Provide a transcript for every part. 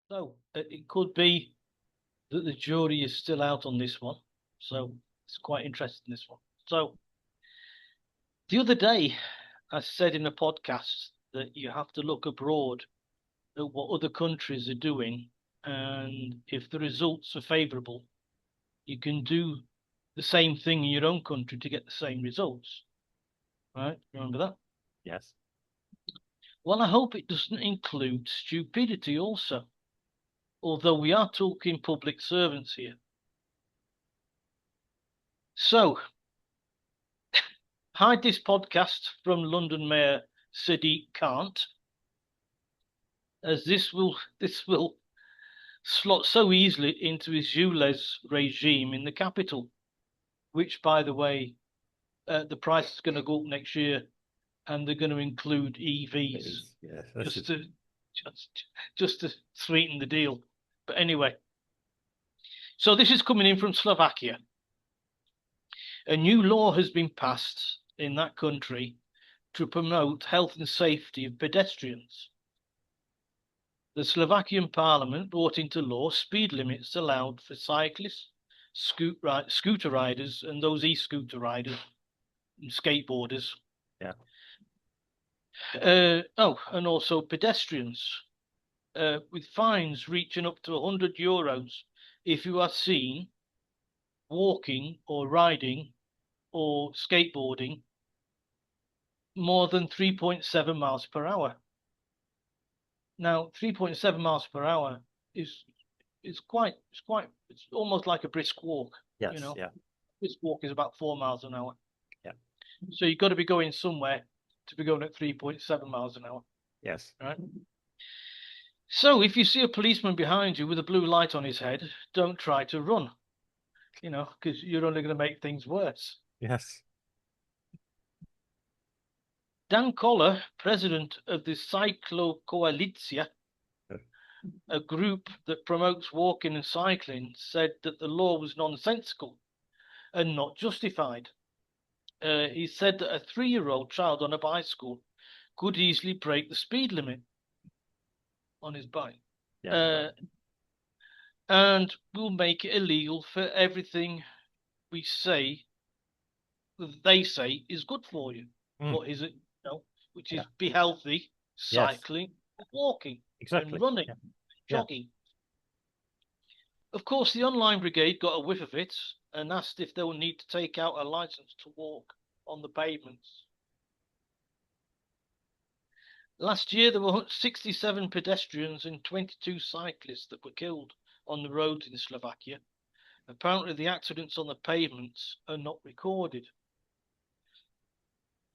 So it could be that the jury is still out on this one. So it's quite interesting, this one. So the other day, I said in a podcast that you have to look abroad at what other countries are doing. And if the results are favorable, you can do the same thing in your own country to get the same results. Right? Remember that? Yes. Well, I hope it doesn't include stupidity also, although we are talking public servants here. So, hide this podcast from London Mayor Sadiq Khan, as this will slot so easily into his ULEZ regime in the capital, which, by the way, the price is going to go up next year, and they're going to include EVs Yes. just to just to sweeten the deal. But anyway, so this is coming in from Slovakia. A new law has been passed in that country to promote health and safety of pedestrians. The Slovakian parliament brought into law speed limits allowed for cyclists, scooter riders, and those e-scooter riders and skateboarders. Yeah. And also pedestrians, with fines reaching up to €100 if you are seen walking or riding or skateboarding more than 3.7 miles per hour. Now, 3.7 miles per hour is it's almost like a brisk walk. Yes. You know, Yeah. brisk walk is about 4 miles an hour. Yeah. So you've got to be going somewhere to be going at 3.7 miles an hour. Yes. Right. So if you see a policeman behind you with a blue light on his head, don't try to run. Because you're only going to make things worse. Yes. Dan Koller, president of the Cyclo Coalitia, a group that promotes walking and cycling, said that the law was nonsensical and not justified. He said that a 3-year-old child on a bicycle could easily break the speed limit on his bike. Yeah. And will make it illegal for everything we say, they say is good for you. What is it? Which is be healthy, cycling, walking, exactly, and running, jogging. Of course, the online brigade got a whiff of it and asked if they will need to take out a license to walk on the pavements. Last year, there were 67 pedestrians and 22 cyclists that were killed on the roads in Slovakia. Apparently, the accidents on the pavements are not recorded.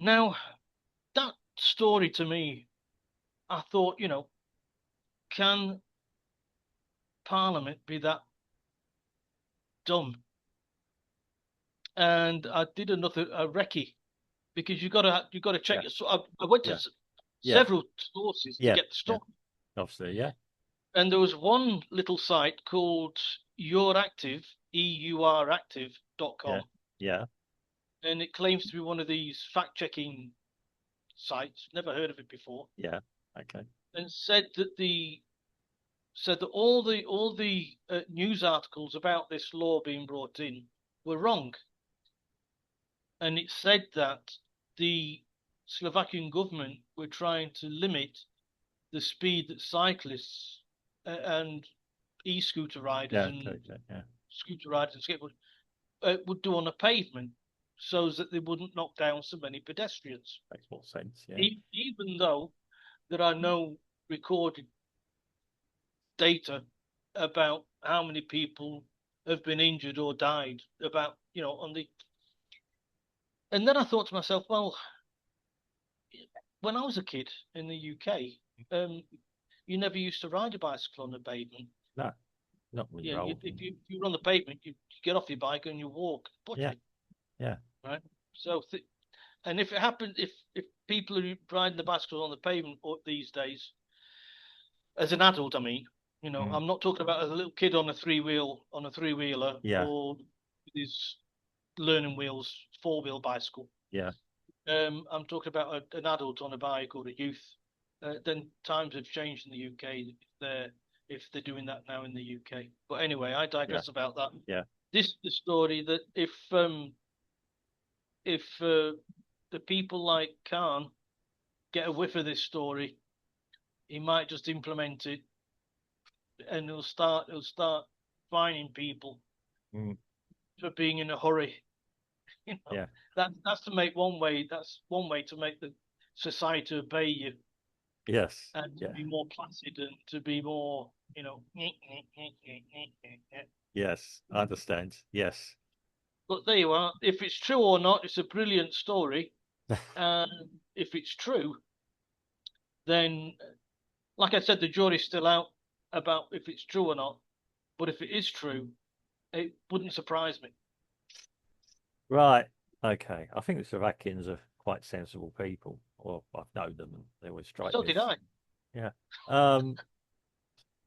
Now, that story to me, I thought, can Parliament be that dumb? And I did a recce, because you got to check your. I went to several sources to get the story. Obviously, yeah. And there was one little site called Euractiv, EURactiv.com. Yeah. And it claims to be one of these fact-checking sites. Never heard of it before. Yeah. Okay. And said that all the news articles about this law being brought in were wrong. And it said that the Slovakian government were trying to limit the speed that cyclists and e-scooter riders scooter riders and skateboarders would do on a pavement, so that they wouldn't knock down so many pedestrians. Makes more sense, yeah. Even though there are no recorded data about how many people have been injured or died on the. And then I thought to myself, well, when I was a kid in the UK, you never used to ride a bicycle on the pavement. No, not when you're old. If you were on the pavement, you get off your bike and you walk. Yeah. Right. So, and if it happened, if people are riding the bicycles on the pavement these days, as an adult, I mean, I'm not talking about a little kid on a three-wheeler or with his learning wheels, 4-wheel bicycle. Yeah. I'm talking about an adult on a bike or a youth. Then times have changed in the UK. if they're doing that now in the UK. But anyway, I digress about that. Yeah. This is the story that if the people like Khan get a whiff of this story, he might just implement it, and he'll start fining people for being in a hurry. You know, Yeah. that's to make one way. That's one way to make the society obey you Yes. and to Yeah. be more placid and to be more, Yes. I understand. Yes. But there you are. If it's true or not, it's a brilliant story. And if it's true, then, like I said, the jury's still out about if it's true or not. But if it is true, it wouldn't surprise me. Right. Okay. I think the Slovakians are quite sensible people, or I've known them, and they always strike So me did as I. yeah.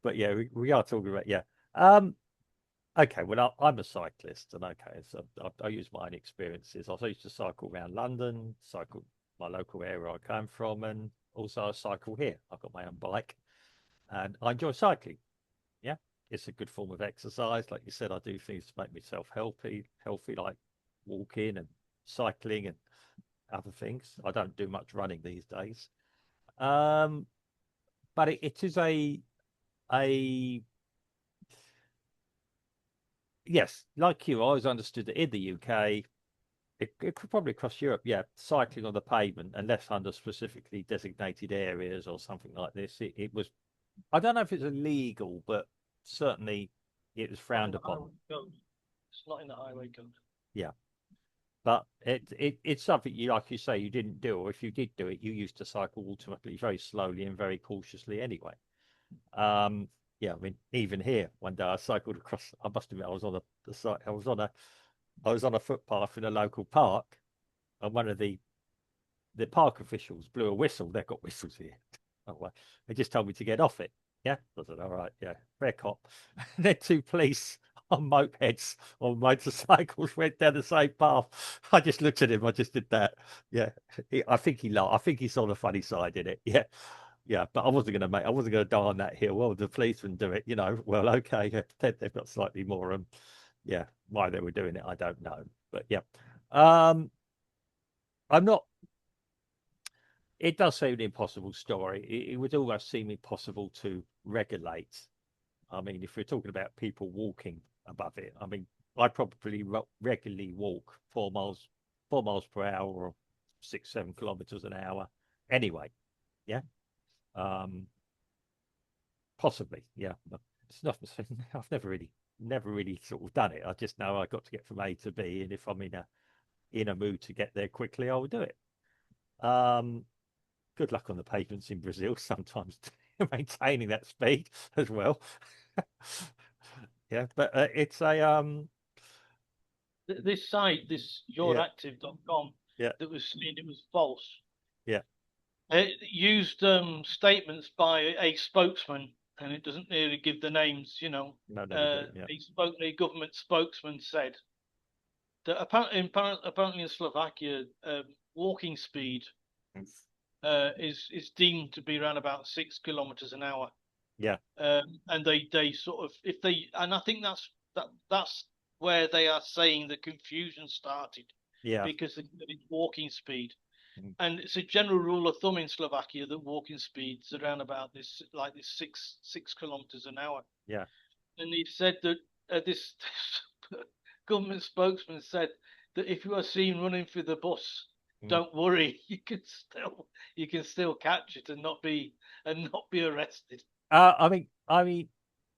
But yeah, we are talking about yeah. Um, okay. Well, I'm a cyclist, and okay, so I use my own experiences. I used to cycle around London, cycle my local area I come from, and also I cycle here. I've got my own bike, and I enjoy cycling. Yeah, it's a good form of exercise. Like you said, I do things to make myself healthy like walking and cycling and other things. I don't do much running these days. Um, but it is a yes, like you, I always understood that in the UK, it could probably across Europe, yeah, cycling on the pavement, unless under specifically designated areas or something like this, it was. I don't know if it's illegal, but certainly it was Not in frowned the upon. highway code. It's not in the highway code. Yeah. But it's something you, like you say, you didn't do, or if you did do it, you used to cycle ultimately very slowly and very cautiously anyway. Yeah, I mean, even here, one day I cycled across. I must admit, I was on the site. I was on a footpath in a local park, and one of the park officials blew a whistle. They've got whistles here. Oh, well, they just told me to get off it. Yeah, I said, all right, yeah, fair cop. And then two police on mopeds or motorcycles went down the same path. I just looked at him. I just did that. Yeah, I think he laughed. I think he saw the funny side in it. Yeah, yeah. But I wasn't going to die on that hill. Well, the policemen do it. Well, okay. They've got slightly more. Yeah, why they were doing it, I don't know. But yeah, um, I'm not. It does seem an impossible story. It would almost seem impossible to regulate. I mean, if we're talking about people walking above it, I mean, I probably regularly walk 4 miles per hour or 6, 7 kilometers an hour. Anyway, yeah, um, possibly, yeah. But it's not. I've never really sort of done it. I just know I got to get from A to B, and if I'm in a mood to get there quickly, I will do it. Um, Good luck on the pavements in Brazil sometimes maintaining that speed as well. Yeah, but it's a This site, this yeah, youractive.com, yeah, that was saying it was false. yeah. It used statements by a spokesman, and it doesn't really give the names. No, never do. Yeah, A government spokesman said that apparently in Slovakia, walking speed is deemed to be around about 6 kilometers an hour. yeah, And they sort of if they and I think that's where they are saying the confusion started yeah, because it's walking speed. mm, And it's a general rule of thumb in Slovakia that walking speeds around about this 6 kilometers an hour. yeah. And he said that this government spokesman said that if you are seen running through the bus, Mm. don't worry, you can still catch it and not be arrested. I mean,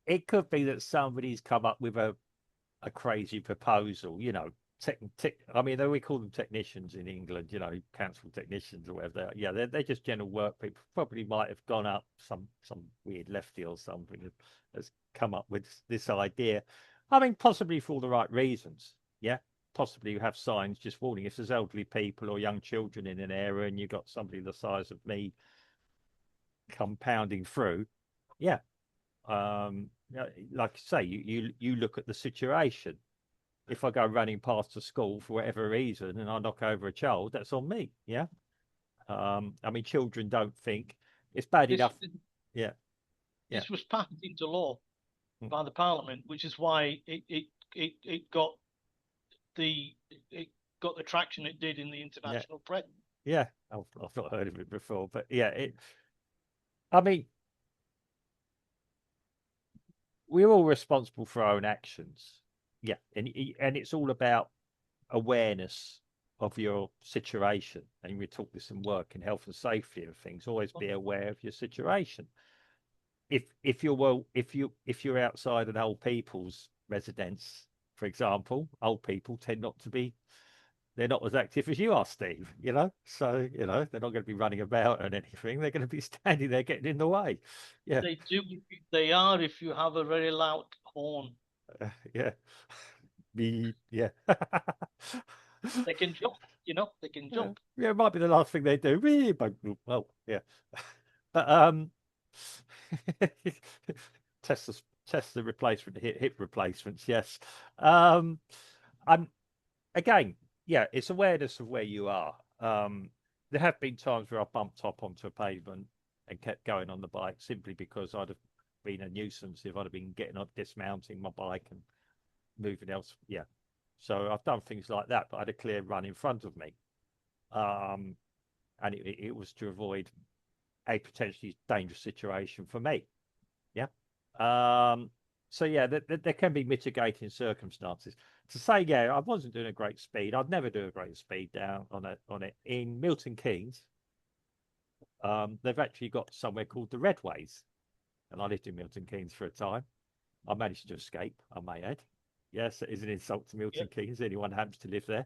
it could be that somebody's come up with a crazy proposal. I mean, we call them technicians in England. Council technicians or whatever. Yeah, they're just general work people. Probably might have gone up some weird lefty or something has come up with this idea. I mean, possibly for all the right reasons. Yeah, possibly you have signs just warning if there's elderly people or young children in an area, and you've got somebody the size of me compounding through. Yeah, like I say, you look at the situation. If I go running past a school for whatever reason and I knock over a child, that's on me. Yeah. I mean, children don't think it's bad This enough. Yeah. Yeah. This was passed into law Mm. by the Parliament, which is why it got the traction it did in the international press. Yeah, I've not heard of it before, but yeah, I mean, we're all responsible for our own actions. Yeah, and it's all about awareness of your situation. And we talk this in work and health and safety and things. Always be aware of your situation. If you're outside an old people's residence, for example, old people tend not to be, they're not as active as you are, Steve, you know? So, you know, they're not going to be running about and anything. They're going to be standing there getting in the way. Yeah. They do. They are if you have a very loud horn. Yeah. Yeah. They can jump. You know, they can jump. Yeah, it might be the last thing they do. Well, yeah. But test the replacement hip replacements, yes. I'm again, yeah, it's awareness of where you are. There have been times where I bumped up onto a pavement and kept going on the bike simply because I'd have been a nuisance if I'd have been getting up, dismounting my bike and moving else. Yeah. So I've done things like that, but I had a clear run in front of me. And it was to avoid a potentially dangerous situation for me. Yeah. So yeah, there can be mitigating circumstances. To say, yeah, I wasn't doing a great speed. I'd never do a great speed down on it. In Milton Keynes, they've actually got somewhere called the Redways, and I lived in Milton Keynes for a time. I managed to escape, I may add. Yes, it is an insult to Milton Keynes. Anyone happens to live there.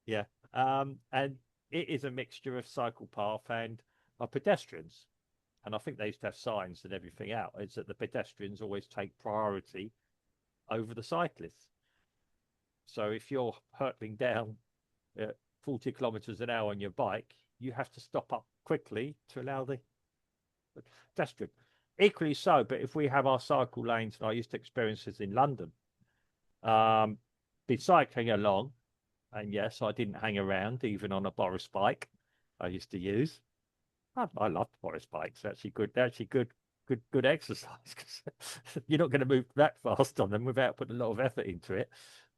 Yeah. And it is a mixture of cycle path and pedestrians. And I think they used to have signs and everything out. It's that the pedestrians always take priority over the cyclists. So if you're hurtling down 40 kilometers an hour on your bike, you have to stop up quickly to allow the pedestrian. Equally so, but if we have our cycle lanes, and I used to experience this in London, be cycling along, and yes, I didn't hang around even on a Boris bike I used to use. I loved Boris bikes. Actually, good exercise because you're not going to move that fast on them without putting a lot of effort into it.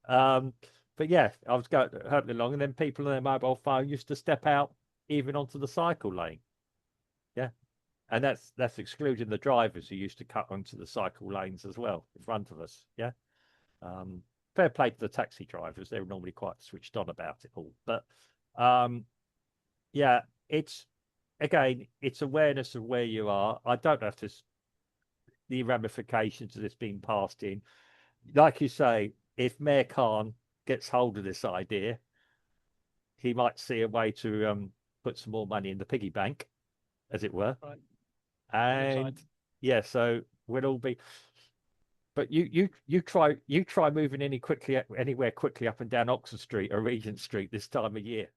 But yeah, I was going hurtling along, and then people on their mobile phone used to step out even onto the cycle lane. Yeah, and that's excluding the drivers who used to cut onto the cycle lanes as well in front of us. Yeah. Fair play to the taxi drivers; they were normally quite switched on about it all. But yeah, it's awareness of where you are. I don't know if there's the ramifications of this being passed in. Like you say, if Mayor Khan gets hold of this idea, he might see a way to put some more money in the piggy bank, as it were. Right. And yeah, so we'll all be. But you try moving anywhere quickly up and down Oxford Street or Regent Street this time of year.